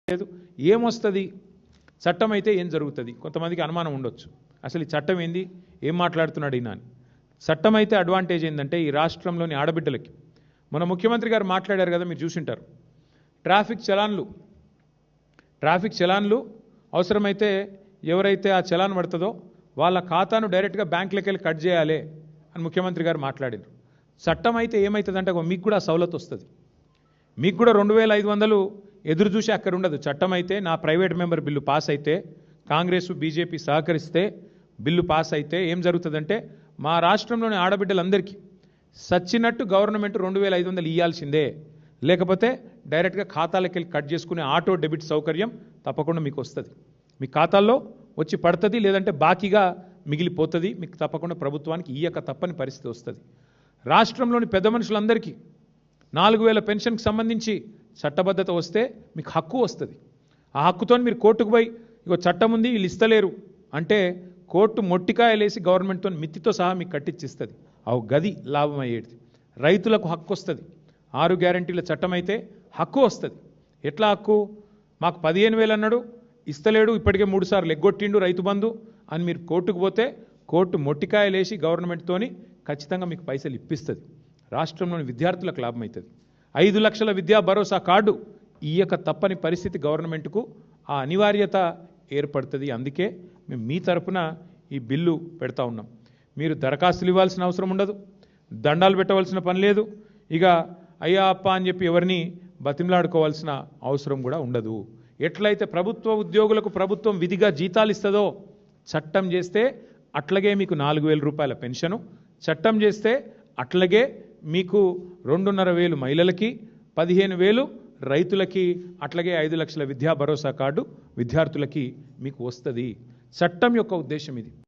లేదు ఏమొస్తుంది చట్టం అయితే ఏం జరుగుతుంది కొంతమందికి అనుమానం ఉండొచ్చు అసలు ఈ చట్టం ఏంది ఏం మాట్లాడుతున్నాడు ఈయన అని చట్టం అయితే అడ్వాంటేజ్ ఏందంటే ఈ రాష్ట్రంలోని ఆడబిడ్డలకి మన ముఖ్యమంత్రి గారు మాట్లాడారు కదా మీరు చూసింటారు ట్రాఫిక్ చలాన్లు అవసరమైతే ఎవరైతే ఆ చలాన్ పడుతుందో వాళ్ళ ఖాతాను డైరెక్ట్గా బ్యాంకులకి వెళ్ళి కట్ చేయాలి అని ముఖ్యమంత్రి గారు మాట్లాడారు చట్టం అయితే ఏమవుతుందంటే మీకు కూడా సౌలత్ వస్తుంది మీకు కూడా 2500 ఎదురు చూసి అక్కడ ఉండదు చట్టం అయితే నా ప్రైవేట్ మెంబర్ బిల్లు పాస్ అయితే కాంగ్రెస్ బీజేపీ సహకరిస్తే బిల్లు పాస్ అయితే ఏం జరుగుతుందంటే మా రాష్ట్రంలోని ఆడబిడ్డలందరికీ సచ్చినట్టు గవర్నమెంట్ 2500 ఇవ్వాల్సిందే లేకపోతే డైరెక్ట్గా ఖాతాలకు వెళ్ళి కట్ చేసుకునే ఆటో డెబిట్ సౌకర్యం తప్పకుండా మీకు వస్తుంది మీ ఖాతాల్లో వచ్చి పడుతుంది లేదంటే బాకీగా మిగిలిపోతుంది మీకు తప్పకుండా ప్రభుత్వానికి ఇయ్యక తప్పని పరిస్థితి వస్తుంది రాష్ట్రంలోని పెద్ద మనుషులందరికీ 4000 పెన్షన్కి సంబంధించి చట్టబద్ధత వస్తే మీకు హక్కు వస్తుంది ఆ హక్కుతో మీరు కోర్టుకు పోయి ఇగో చట్టం ఉంది వీళ్ళు ఇస్తలేరు అంటే కోర్టు మొట్టికాయలేసి గవర్నమెంట్తో మిత్తితో సహా మీకు కట్టించిస్తుంది అవు గది లాభం అయ్యేది రైతులకు హక్కు వస్తుంది 6 గ్యారంటీల చట్టం అయితే హక్కు వస్తుంది ఎట్లా హక్కు మాకు 15000 అన్నాడు ఇస్తలేడు ఇప్పటికే 3 సార్లు ఎగ్గొట్టిండు రైతు బంధు అని మీరు కోర్టుకు పోతే కోర్టు మొట్టికాయలేసి గవర్నమెంట్తోని ఖచ్చితంగా మీకు పైసలు ఇప్పిస్తుంది రాష్ట్రంలోని విద్యార్థులకు లాభం అవుతుంది 5 లక్షల విద్యా భరోసా కార్డు ఇయ్యక తప్పని పరిస్థితి గవర్నమెంట్కు ఆ అనివార్యత ఏర్పడుతుంది అందుకే మేము మీ తరపున ఈ బిల్లు పెడతా ఉన్నాం మీరు దరఖాస్తులు ఇవ్వాల్సిన అవసరం ఉండదు దండాలు పెట్టవలసిన పని లేదు ఇక అయ్యా అప్ప అని చెప్పి ఎవరిని బతిమలాడుకోవాల్సిన అవసరం కూడా ఉండదు ఎట్లయితే ప్రభుత్వ ఉద్యోగులకు ప్రభుత్వం విధిగా జీతాలు ఇస్తుందో చట్టం చేస్తే అట్లాగే మీకు 4000 రూపాయల పెన్షను చట్టం చేస్తే అట్లాగే మీకు 2500 మహిళలకి 15000 రైతులకి అట్లాగే 5 లక్షల విద్యా భరోసా కార్డు విద్యార్థులకి మీకు వస్తుంది చట్టం యొక్క ఉద్దేశం ఇది